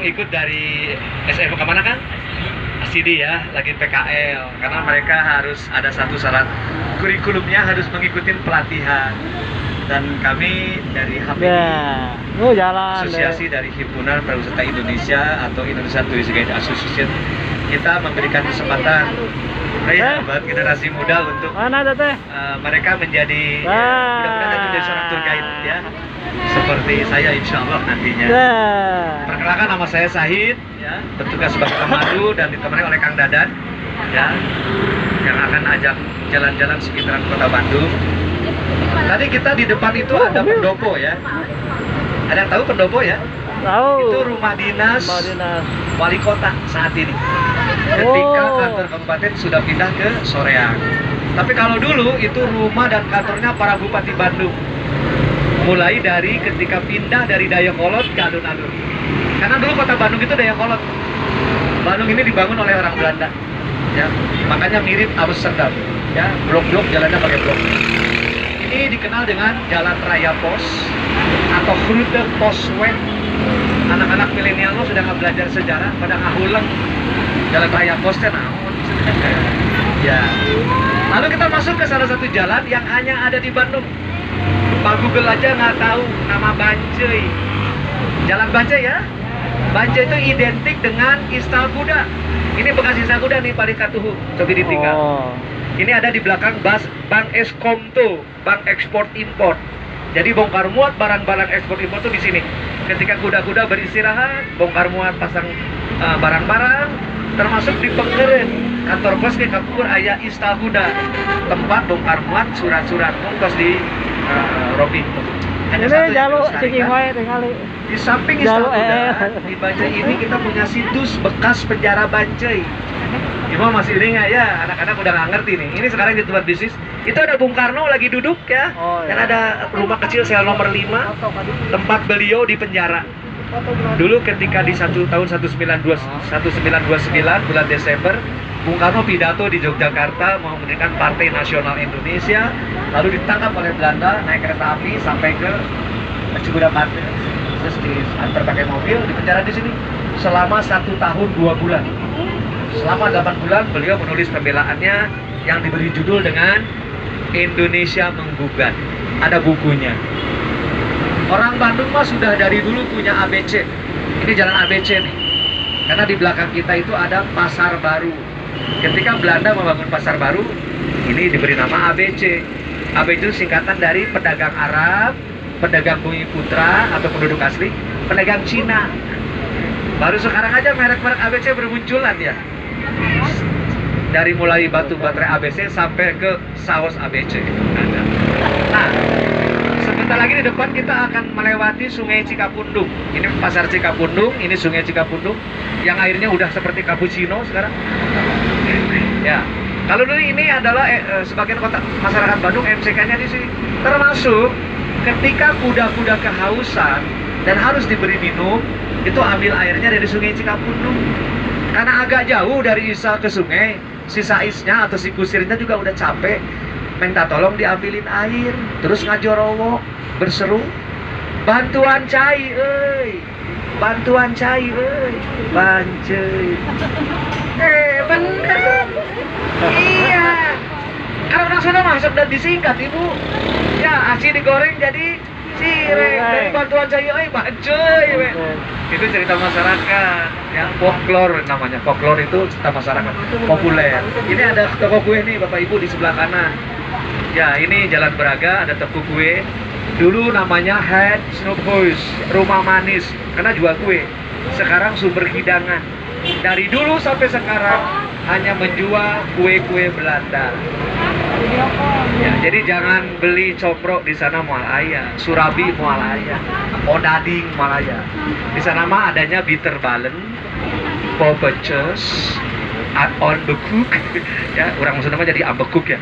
ikut dari SMK mana kan? ASIDI ya, lagi PKL. Karena mereka harus ada satu syarat kurikulumnya harus mengikuti pelatihan. Dan kami dari HPI, Asosiasi dari Himpunan Pariwisata Indonesia atau Indonesia Tourist Guide Association, kita memberikan kesempatan buat generasi muda untuk mereka menjadi mudah-mudahan menjadi seorang tour guide ya, seperti saya insya Allah nantinya. Perkenalkan, nama saya Sahid ya, bertugas sebagai pemandu dan ditemani oleh Kang Dadan ya, yang akan ajak jalan-jalan sekitaran kota Bandung. Tadi kita di depan itu ada pendopo ya. Ada yang tahu pendopo ya? Tahu. Itu rumah dinas wali kota saat ini. Ketika kantor kabupaten sudah pindah ke Soreang. Tapi kalau dulu itu rumah dan kantornya para bupati Bandung. Mulai dari ketika pindah dari Dayakolot ke alun-alun. Karena dulu kota Bandung itu Dayakolot. Bandung ini dibangun oleh orang Belanda. Ya, makanya mirip Amsterdam. Ya, blok-blok jalannya pakai blok. Ini dikenal dengan Jalan Raya Pos atau Rute Posweg. Anak-anak milenial lo sudah nggak belajar sejarah, pada ngahuleng Jalan Raya Pos naon. Ya. Lalu kita masuk ke salah satu jalan yang hanya ada di Bandung. Pak Google aja nggak tahu nama Bancai. Jalan Bancai ya. Bancai itu identik dengan Istal Kuda. Ini bekas Istal Kuda nih, Pak Dikatuhu. Coba ditinggal. Ini ada di belakang Bank Eskomto, Bank Ekspor Impor. Jadi bongkar muat barang-barang ekspor impor itu di sini. Ketika kuda-kuda beristirahat, bongkar muat pasang barang-barang, termasuk di Pengeren, kantor pos ke Kapur aya Istal Kuda, tempat bongkar muat surat-surat mongkos di Robi. Ini jalur Cikihoi tinggal di samping Istal Kuda, di Bancai ini kita punya situs bekas penjara Bancai. Ibu masih ini nggak ya? Anak-anak udah nggak ngerti nih. Ini sekarang di tempat bisnis. Itu ada Bung Karno lagi duduk ya. Dan ada rumah kecil sel nomor 5, tempat beliau di penjara. Dulu ketika di tahun 1929 bulan Desember, Bung Karno pidato di Yogyakarta mau mendirikan Partai Nasional Indonesia, lalu ditangkap oleh Belanda, naik kereta api sampai ke Cigudapati, terus diantar pakai mobil, di penjara di sini selama 1 tahun 2 bulan. Selama 8 bulan beliau menulis pembelaannya yang diberi judul dengan Indonesia Menggugat. Ada bukunya. Orang Bandung mah sudah dari dulu punya ABC. Ini jalan ABC nih. Karena di belakang kita itu ada Pasar Baru. Ketika Belanda membangun Pasar Baru, ini diberi nama ABC. ABC itu singkatan dari pedagang Arab, pedagang Bumi Putra atau penduduk asli, pedagang Cina. Baru sekarang aja merek-merek ABC bermunculan ya. Dari mulai batu baterai ABC sampai ke saus ABC. Nah, sebentar lagi di depan kita akan melewati Sungai Cikapundung. Ini Pasar Cikapundung, ini Sungai Cikapundung yang airnya udah seperti cappuccino sekarang. Ya, kalau dulu ini adalah sebagian kota masyarakat Bandung MCK-nya di sini. Termasuk ketika kuda-kuda kehausan dan harus diberi minum, itu ambil airnya dari Sungai Cikapundung. Karena agak jauh dari Isa ke sungai, si Saisnya atau si kusirnya juga udah capek, minta tolong diambilin air, terus ngajorowo, berseru, bantuan cai, bantuan cai, Bancai. Bener, iya. Kalau orang sana masuk dan disingkat ibu, ya asin digoreng jadi cireng, dari bantuan cai, Bancai. Itu cerita masyarakat yang folklore namanya. Folklore itu cerita masyarakat populer. Ini ada toko kue nih Bapak Ibu di sebelah kanan. Ya, ini Jalan Braga, ada toko kue. Dulu namanya Head Snoop House, rumah manis, karena jual kue. Sekarang sumber hidangan. Dari dulu sampai sekarang hanya menjual kue-kue Belanda. Ya, jadi jangan beli coprok di sana mual aya, surabi mual aya, odading mual aya. Di sana mah adanya bitterbalen, popeces, on bekuk, ya orang Sunda mah jadi ambekuk ya.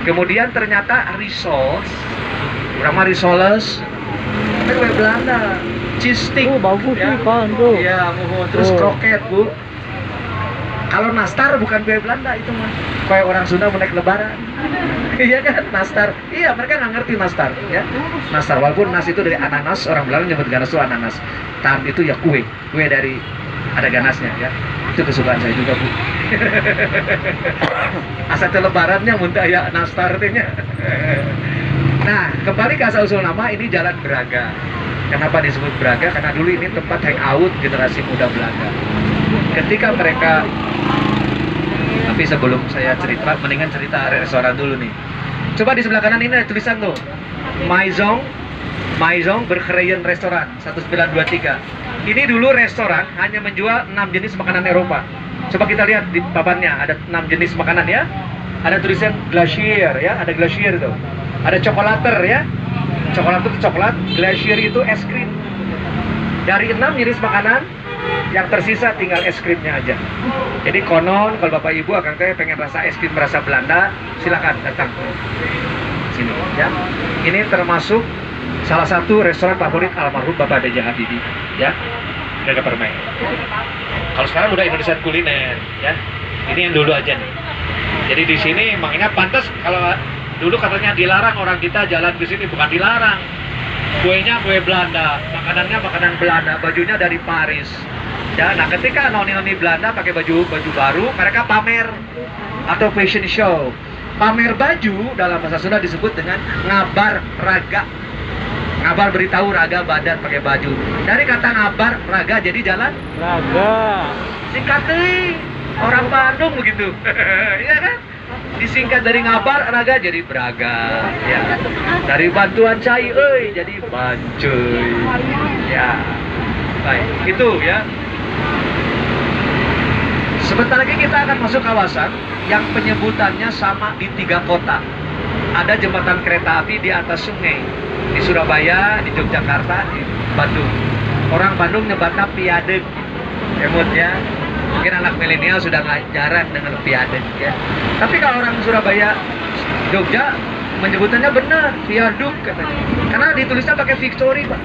Kemudian ternyata risos, orang mah risoles, itu kue Belanda, cheese stick, bagus ya. Nih, kan, tuh. Iya, terus kroket bu. Kalau nastar bukan kue Belanda itu mah. Kue orang Sunda mau naik lebaran. Iya kan, nastar. Iya, mereka nggak ngerti nastar, ya. Nastar, walaupun nas itu dari ananas, orang Belanda nyebut ganas itu ananas. Tart itu ya kue dari ada ganasnya, ya. Itu kesukaan saya juga, Bu. Asal lebarannya muntah ya nastar nya. Nah, kembali ke asal usul nama, ini Jalan Braga. Kenapa disebut Braga? Karena dulu ini tempat hangout generasi muda Belanda. Ketika mereka, tapi sebelum saya cerita, mendingan cerita restoran dulu nih. Coba di sebelah kanan ini ada tulisan tuh, Maison Berkreien Restoran 1923. Ini dulu restoran hanya menjual 6 jenis makanan Eropa. Coba kita lihat di papannya, ada 6 jenis makanan ya. Ada tulisan glacier ya, ada glacier tuh. Ada coklater ya. Coklat itu coklat, glacier itu es krim. Dari 6 jenis makanan, yang tersisa tinggal es krimnya aja. Jadi konon kalau Bapak Ibu akan kayak pengen rasa es krim rasa Belanda, silakan datang sini ya. Ini termasuk salah satu restoran favorit almarhum Bapak B.J. Habibie ya. Gaga Permai. Kalau sekarang udah Indonesia kuliner ya. Ini yang dulu aja nih. Jadi di sini makanya pantas kalau dulu katanya dilarang orang kita jalan ke sini, bukan dilarang. Kuenya kue Belanda, makanannya makanan Belanda, bajunya dari Paris. Ya, nah ketika noni-noni Belanda pakai baju baru, mereka pamer atau fashion show. Pamer baju dalam bahasa Sunda disebut dengan ngabar raga. Ngabar beritahu raga badan pakai baju. Dari kata ngabar raga jadi jalan Braga. singkat deh. Orang Bandung begitu. Iya kan? Disingkat dari ngabar raga jadi Braga ya. Dari bantuan cai jadi bancuy ya. Baik, itu ya. Sebentar lagi kita akan masuk kawasan yang penyebutannya sama di 3 kota. Ada jembatan kereta api di atas sungai di Surabaya, di Yogyakarta, di Bandung. Orang Bandung nyebutnya piadeg emotnya. Mungkin anak milenial sudah nggak jarang dengan piadeg ya. Tapi kalau orang Surabaya, Jogja menyebutannya benar, viaduk katanya. Karena ditulisnya pakai Victory, Pak.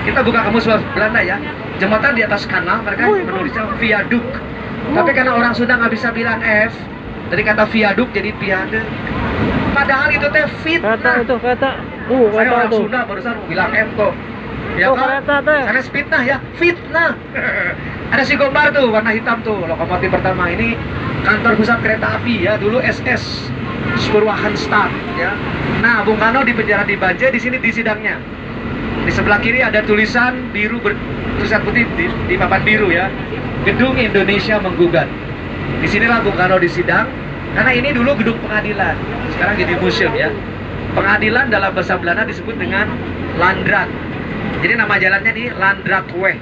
Kita buka kamus Belanda ya. Jembatan di atas kanal, mereka menulisnya viaduk. Tapi karena orang Sunda nggak bisa bilang F, dari kata viaduk jadi piadeg. Padahal itu teh fitnah. Kata. Saya Kata orang tuh. Sunda barusan bilang F kok. Ya Oh, kan? kereta teh. Karena fitnah ya, fitnah. Ada si Gombar tuh, warna hitam tuh, lokomotif pertama ini kantor pusat kereta api ya, dulu SS Spurwagenstad ya. Nah, Bung Karno di penjara di Banjai, di sini di sidangnya. Di sebelah kiri ada tulisan biru tulisan putih di papan biru ya. Gedung Indonesia menggugat. Di sinilah Bung Karno disidang karena ini dulu gedung pengadilan. Sekarang jadi museum ya. Pengadilan dalam bahasa Belanda disebut dengan Landrat. Jadi nama jalannya di Landratweg.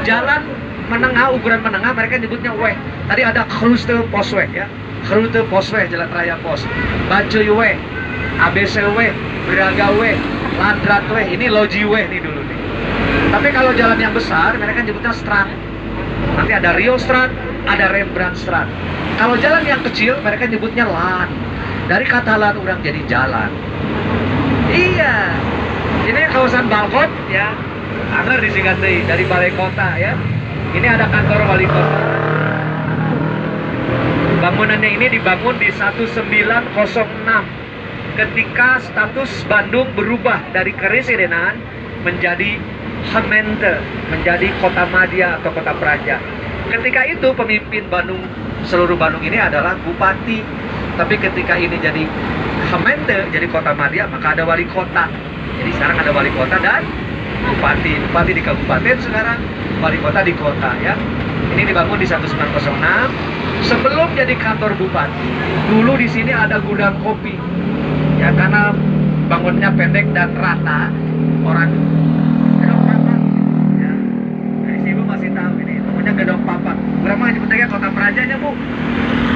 Jalan menengah, ukuran menengah, mereka nyebutnya Weg. Tadi ada Grote Postweg ya. Grote Postweg, jalan raya pos. Bancuiweg, ABCweg, Bragaweg, Landratweg. Ini Logiweg nih dulu nih. Tapi kalau jalan yang besar, mereka nyebutnya Straat. Nanti ada Rio Straat, ada Rembrandt Straat. Kalau jalan yang kecil, mereka nyebutnya Laan. Dari kata laan orang jadi jalan. Iya. Ini kawasan Balkon ya. Agar disingkat dari balai kota ya. Ini ada kantor wali kota. Bangunannya ini dibangun di 1906 ketika status Bandung berubah dari keresidenan menjadi Gemeente, menjadi kota madya atau kota praja. Ketika itu pemimpin Bandung, seluruh Bandung ini adalah bupati. Tapi ketika ini jadi Gemeente, jadi kota madya, maka ada wali kota. Jadi sekarang ada wali kota dan bupati di kabupaten, sekarang wali kota di kota ya. Ini dibangun di 1906 sebelum jadi kantor bupati. Dulu di sini ada gudang kopi ya, karena bangunnya pendek dan rata, orang Gedong Papak ya. Nah, ibu masih tahu ini namanya Gedong Papak. Berapa nyebutnya kota Prajanya, Bu?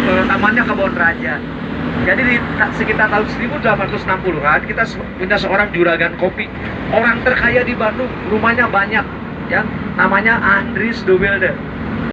Tamannya Kebon Raja. Jadi di sekitar tahun 1860-an kita punya seorang juragan kopi, orang terkaya di Bandung, rumahnya banyak ya, namanya Andries de Wilde.